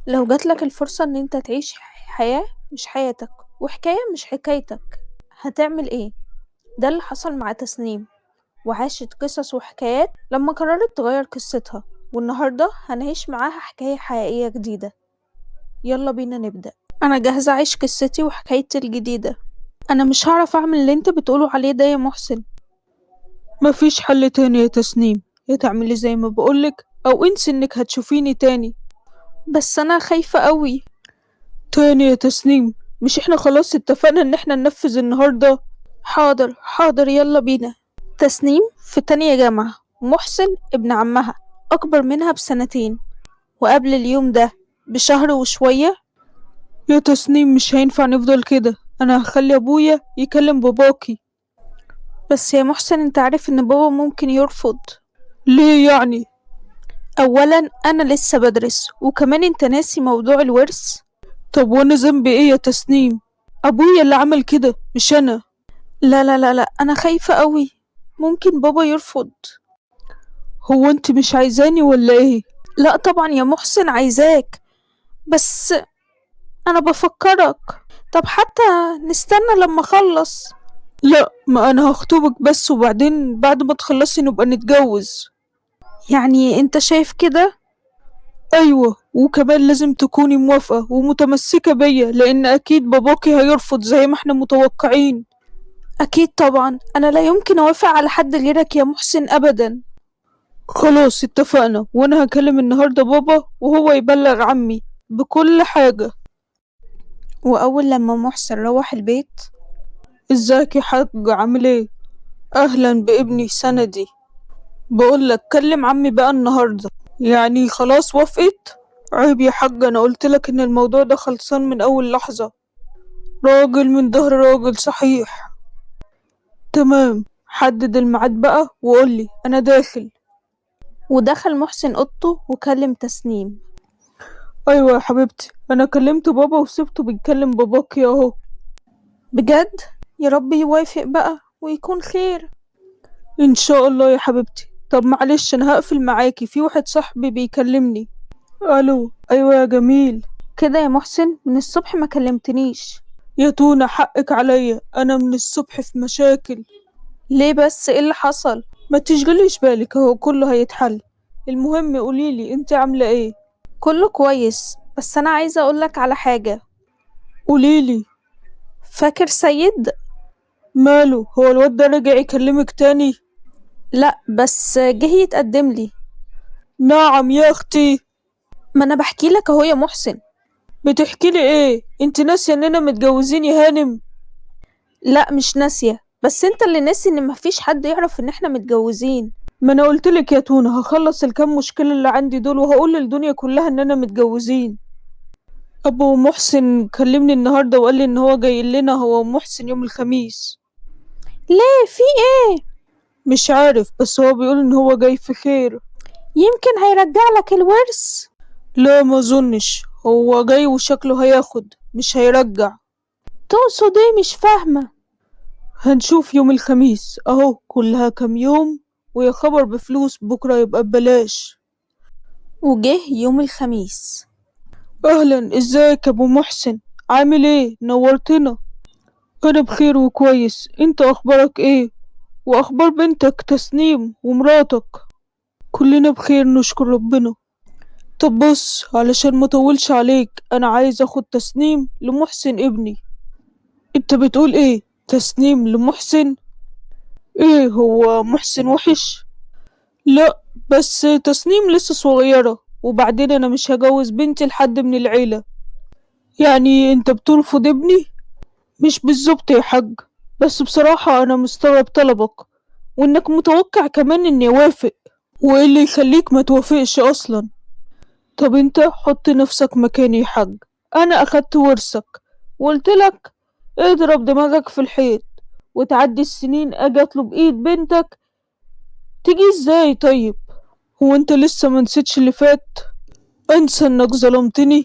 لو جاتلك الفرصة إن أنت تعيش حياة مش حياتك وحكاية مش حكايتك، هتعمل إيه؟ ده اللي حصل مع تسنيم، وعاشت قصص وحكايات لما قررت تغير قصتها، والنهاردة هنعيش معاها حكاية حقيقية جديدة. يلا بينا نبدأ. أنا جاهزة أعيش قصتي وحكايتي الجديدة. أنا مش هعرف أعمل اللي أنت بتقوله عليه ده يا محسن. مفيش حل تاني يا تسنيم، يا تعملي زي ما بقولك أو انسي إنك هتشوفيني تاني. بس أنا خايفة قوي. تاني يا تسنيم، مش احنا خلاص اتفقنا إن احنا ننفذ النهاردة؟ حاضر حاضر، يلا بينا. تسنيم في تانية جامعة، محسن ابن عمها أكبر منها بسنتين، وقبل اليوم ده بشهر وشوية. يا تسنيم مش هينفع نفضل كده، أنا هخلي أبويا يكلم باباكي. بس يا محسن انت عارف ان بابا ممكن يرفض. ليه يعني؟ اولا انا لسه بدرس، وكمان انت ناسي موضوع الورث. طب وأنا ذنبي ايه يا تسنيم؟ أبويا اللي عمل كده مش أنا. لا لا لا لا، انا خايفة قوي، ممكن بابا يرفض. هو انت مش عايزاني ولا ايه؟ لا طبعا يا محسن عايزاك، بس انا بفكرك. طب حتى نستنى لما اخلص. لا، ما أنا هخطبك بس وبعدين بعد ما تخلصي نبقى نتجوز. يعني انت شايف كده؟ أيوة، وكمان لازم تكوني موافقة ومتمسكة بيا لأن أكيد باباكي هيرفض زي ما احنا متوقعين. اكيد طبعا، انا لا يمكن اوافق على حد غيرك يا محسن ابدا. خلاص اتفقنا، وأنا هكلم النهاردة بابا وهو يبلغ عمي بكل حاجة. واول لما محسن روح البيت. ازيك يا حاج، عامل ايه؟ أهلا بابني سندي. بقولك كلم عمي بقى النهاردة. يعني خلاص وافقت؟ عيب يا حاج، أنا قلتلك إن الموضوع ده خلصان من أول لحظة. راجل من ظهر راجل صحيح. تمام، حدد الميعاد بقى وقولي أنا داخل. ودخل محسن اوضته وكلم تسنيم. أيوة يا حبيبتي، أنا كلمت بابا وسبته بيتكلم باباكي أهو. بجد؟ يا رب يوافق بقى ويكون خير. إن شاء الله يا حبيبتي. طب معلش أنا هقفل معاكي، في واحد صاحبي بيكلمني. ألو، أيوة يا جميل. كده يا محسن من الصبح ما كلمتنيش. يا تونة حقك عليا، أنا من الصبح في مشاكل. ليه بس؟ ايه اللي حصل؟ ما تشغليش بالك، هو كله هيتحل. المهم قوليلي انت عاملة ايه؟ كله كويس، بس انا عايزة اقولك على حاجة. قوليلي. فاكر سيد؟ ماله، هو الواد ده رجع يكلمك تاني؟ لا بس جه يتقدم لي. نعم يا اختي. ما انا بحكي لك اهو يا محسن. بتحكيلي ايه؟ انت ناسية اننا متجوزين يا هانم؟ لا مش ناسية، بس انت اللي ناسي ان مفيش حد يعرف ان احنا متجوزين. ما انا قلتلك يا تونة هخلص الكام مشكلة اللي عندي دول وهقول للدنيا كلها اننا متجوزين. ابو محسن كلمني النهاردة وقال لي ان هو جاي لنا هو ومحسن يوم الخميس. ليه؟ في ايه؟ مش عارف، بس هو بيقول ان هو جاي في خير. يمكن هيرجع لك الورث. لا ما اظنش، هو جاي وشكله هياخد مش هيرجع. تقصد ايه؟ مش فاهمة. هنشوف يوم الخميس اهو، كلها كام يوم ويا خبر بفلوس بكرة يبقى ببلاش. وجه يوم الخميس. اهلا، ازيك يا ابو محسن؟ عامل ايه؟ نورتنا. انا بخير وكويس، انت اخبارك ايه؟ واخبار بنتك تسنيم ومراتك؟ كلنا بخير نشكر ربنا. طب بص، علشان ما اطولش عليك، انا عايز اخد تسنيم لمحسن ابني. انت بتقول ايه؟ تسنيم لمحسن؟ ايه هو محسن وحش؟ لا، بس تسنيم لسه صغيرة، وبعدين انا مش هجوز بنتي لحد من العيلة. يعني انت بترفض ابني؟ مش بالظبط يا حاج، بس بصراحة انا مستغرب طلبك، وانك متوقع كمان اني اوافق. وايه اللي يخليك ما توافقش اصلا؟ طب انت حط نفسك مكاني يا حاج. انا اخدت ورثك وقلتلك اضرب دماغك في الحيط، وتعدي السنين اجي اطلب ايد بنتك، تيجي ازاي طيب؟ هو انت لسه ما نسيتش اللي فات؟ انسى انك ظلمتني؟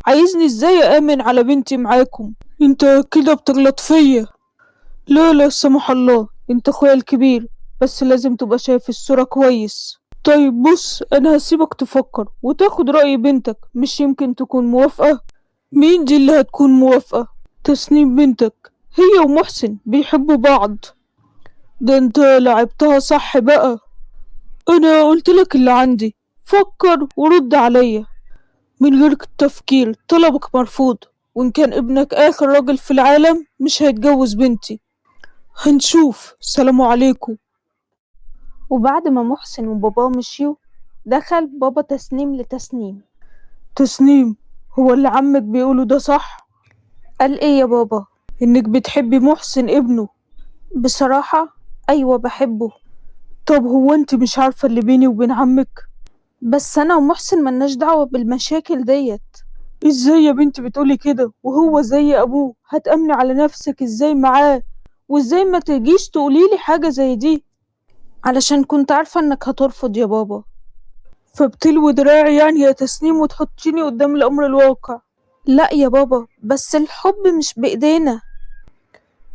عايزني ازاي امن على بنتي معاكم؟ انت كده بتغلط فيا. لا لا، سمح الله، انت اخويا الكبير، بس لازم تبقى شايف الصورة كويس. طيب بص، انا هسيبك تفكر وتاخد رأي بنتك، مش يمكن تكون موافقة. مين دي اللي هتكون موافقة؟ تسنيم بنتك، هي ومحسن بيحبوا بعض. ده انت لعبتها صح بقى. انا قلتلك اللي عندي، فكر ورد عليا. من غير تفكير طلبك مرفوض، وإن كان ابنك آخر راجل في العالم مش هيتجوز بنتي. هنشوف. سلام عليكم. وبعد ما محسن وباباه مشيوا، دخل بابا تسنيم لتسنيم. تسنيم، هو اللي عمك بيقوله ده صح؟ قال ايه يا بابا؟ إنك بتحبي محسن ابنه. بصراحة ايوه بحبه. طب هو انت مش عارفة اللي بيني وبين عمك؟ بس انا ومحسن ملناش دعوة بالمشاكل ديت. ازاي يا بنتي بتقولي كده وهو زي ابوه؟ هتأمني على نفسك ازاي معاه؟ وازاي ما تجيش تقوليلي حاجة زي دي؟ علشان كنت عارفة انك هترفض يا بابا. فبتلوي دراعي يعني يا تسنيم وتحطيني قدام الأمر الواقع؟ لا يا بابا، بس الحب مش بإيدينا.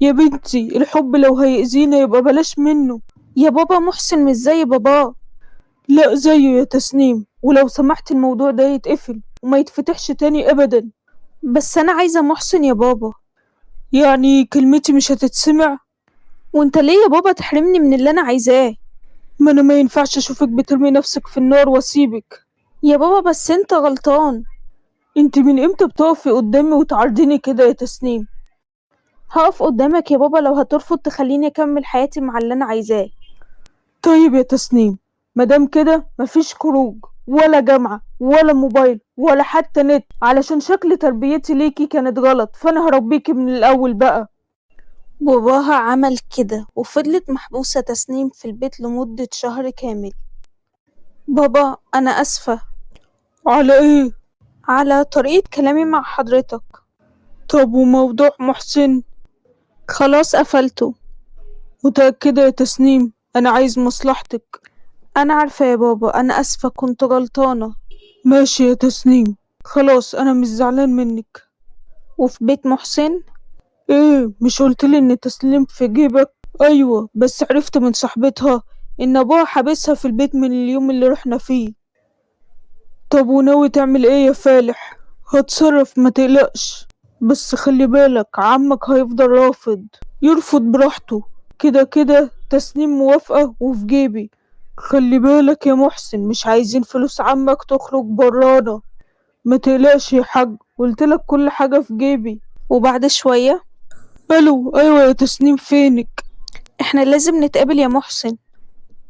يا بنتي الحب لو هيأذينا يبقى بلاش منه. يا بابا محسن مش زي باباه. لا زيه يا تسنيم، ولو سمحت الموضوع ده يتقفل وما يتفتحش تاني أبدا. بس انا عايزة محسن يا بابا. يعني كلمتي مش هتتسمع؟ وانت ليه يا بابا تحرمني من اللي انا عايزاه؟ ما أنا ما ينفعش أشوفك بترمي نفسك في النار وأسيبك. يا بابا بس انت غلطان. انت من امتى بتقفي قدامي وتعرضيني كده يا تسنيم؟ هقف قدامك يا بابا لو هترفض تخليني اكمل حياتي مع اللي انا عايزاه. طيب يا تسنيم، مادام كده مفيش خروج ولا جامعة ولا موبايل ولا حتى نت، علشان شكل تربيتي ليكي كانت غلط، فأنا هربيكي من الأول بقى. باباها عمل كده وفضلت محبوسة تسنيم في البيت لمدة شهر كامل. بابا انا اسفة على ايه؟ على طريقة كلامي مع حضرتك. طب وموضوع محسن؟ خلاص قفلته. متأكدة يا تسنيم؟ أنا عايز مصلحتك. انا عارفة يا بابا، انا اسفة كنت غلطانة. ماشي يا تسنيم، خلاص أنا مش زعلان منك. وفي بيت محسن. ايه، مش قلتلي إن تسنيم في جيبك؟ أيوة، بس عرفت من صاحبتها إن أبوها حابسها في البيت من اليوم اللي رحنا فيه. طب وناوي تعمل ايه يا فالح؟ هتصرف ما تقلقش، بس خلي بالك عمك هيفضل رافض. يرفض براحته، كده كده تسنيم موافقة وفي جيبي. خلي بالك يا محسن، مش عايزين فلوس عمك تخرج برانا. ما تقلقش يا حاج، قلتلك كل حاجة في جيبي. وبعد شوية. الو، ايوه يا تسنيم، فينك؟ احنا لازم نتقابل يا محسن.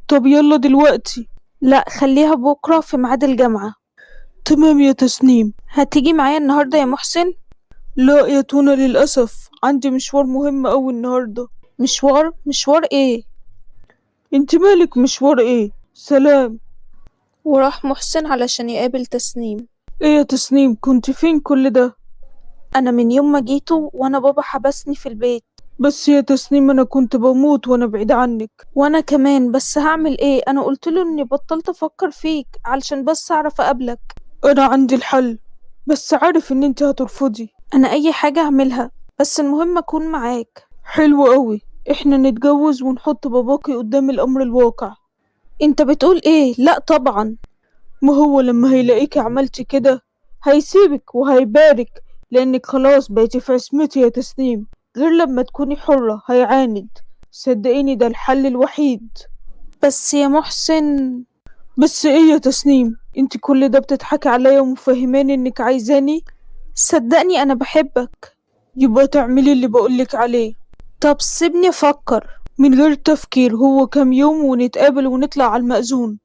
طب يلا دلوقتي. لا خليها بكرة في ميعاد الجامعة. تمام يا تسنيم. هتيجي معايا النهاردة يا محسن؟ لا يا تونا، للأسف عندي مشوار مهم أوي النهاردة. مشوار؟ مشوار ايه؟ انت مالك مشوار ايه؟ سلام. وراح محسن علشان يقابل تسنيم. ايه يا تسنيم، كنت فين كل ده؟ انا من يوم ما جيته وانا بابا حبسني في البيت. بس يا تسنيم انا كنت بموت وانا بعيد عنك. وانا كمان، بس هعمل ايه؟ انا قلتله اني بطلت افكر فيك علشان بس اعرف اقابلك. انا عندي الحل، بس عارف ان انت هترفضي. انا اي حاجة اعملها، بس المهم اكون معاك. حلو قوي، احنا نتجوز ونحط باباكي قدام الامر الواقع. انت بتقول ايه؟ لا طبعا. ما هو لما هيلاقيكي عملتي كده هيسيبك وهيبارك، لانك خلاص بقيتي في عصمتي يا تسنيم. غير لما تكوني حرة هيعاند. صدقيني ده الحل الوحيد. بس يا محسن. بس ايه يا تسنيم، انت كل ده بتضحكي عليا ومفهماني انك عايزاني؟ صدقني انا بحبك. يبقى تعملي اللي بقولك عليه. طب سيبني افكر. من غير تفكير، هو كام يوم ونتقابل ونطلع على المأذون.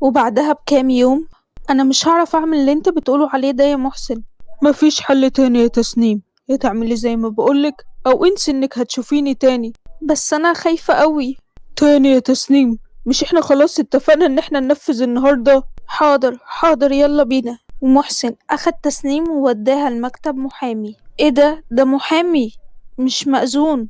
وبعدها بكام يوم؟ انا مش هعرف اعمل اللي انت بتقوله عليه ده يا محسن. مفيش حل تاني يا تسنيم، يا تعملي زي ما بقولك او انسي انك هتشوفيني تاني. بس انا خايفة قوي. تاني يا تسنيم؟ مش احنا خلاص اتفقنا ان احنا ننفذ النهاردة؟ حاضر حاضر يلا بينا. ومحسن اخد تسنيم ووداها المكتب محامي. ايه ده محامي مش مأذون.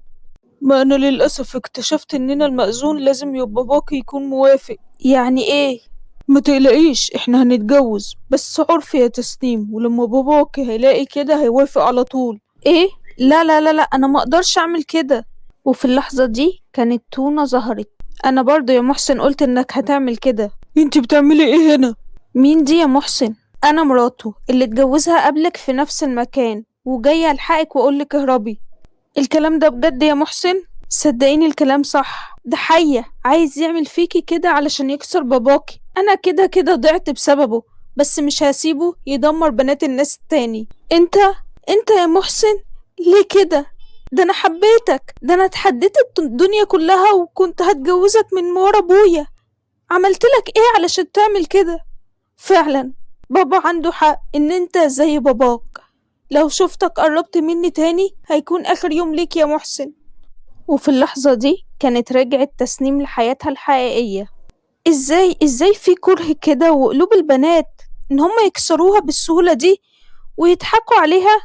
ما انا للأسف اكتشفت اننا المأذون لازم يبقى باباكي يكون موافق. يعني ايه؟ ما تقلقيش، احنا هنتجوز بس عرفي يا تسنيم، ولما باباكي هيلاقي كده هيوافق على طول. ايه؟ لا لا لا لا، انا ما اقدرش اعمل كده. وفي اللحظة دي كانت تونة ظهرت. انا برضو يا محسن قلت انك هتعمل كده. انت بتعملي ايه هنا؟ مين دي يا محسن؟ انا مراته اللي اتجوزها قبلك في نفس المكان، وجايه الحقك واقولك اهربي. الكلام ده بجد يا محسن؟ صدقيني الكلام صح، ده حية عايز يعمل فيكي كده علشان يكسر باباكي. انا كده كده ضعت بسببه، بس مش هسيبه يدمر بنات الناس التاني. انت يا محسن، ليه كده؟ ده انا حبيتك، ده انا اتحديت الدنيا كلها وكنت هتجوزك من ورا ابويا. عملتلك ايه علشان تعمل كده؟ فعلا بابا عنده حق ان انت زي باباك. لو شفتك قربت مني تاني هيكون اخر يوم ليك يا محسن. وفي اللحظة دي كانت رجعت تسنيم لحياتها الحقيقية. ازاي في كره كده وقلوب البنات ان هم يكسروها بالسهولة دي ويضحكوا عليها؟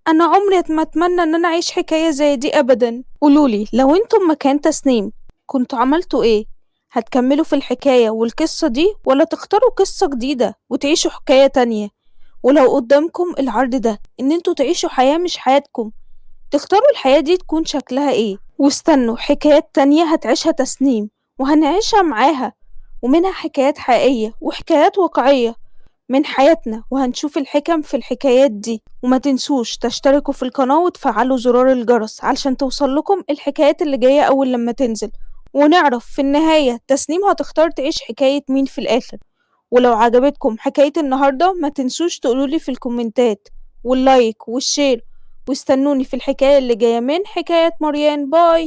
انا عمري ما اتمنى ان انا اعيش حكاية زي دي ابدا. قولولي لو انتم مكان تسنيم كنتوا عملتوا ايه؟ هتكملوا في الحكاية والقصة دي ولا تختاروا قصة جديدة وتعيشوا حكاية تانية؟ ولو قدامكم العرض ده ان انتوا تعيشوا حياة مش حياتكم، تختاروا الحياة دي تكون شكلها ايه؟ واستنوا حكايات تانية هتعيشها تسنيم وهنعيشها معاها، ومنها حكايات حقيقية وحكايات واقعية من حياتنا، وهنشوف الحكم في الحكايات دي. وما تنسوش تشتركوا في القناة وتفعلوا زرار الجرس علشان توصل لكم الحكايات اللي جاية أول لما تنزل، ونعرف في النهاية تسنيم هتختار تعيش حكاية مين في الآخر. ولو عجبتكم حكاية النهاردة ما تنسوش تقولولي في الكومنتات واللايك والشير، واستنوني في الحكاية اللي جاية من حكاية مريان. باي.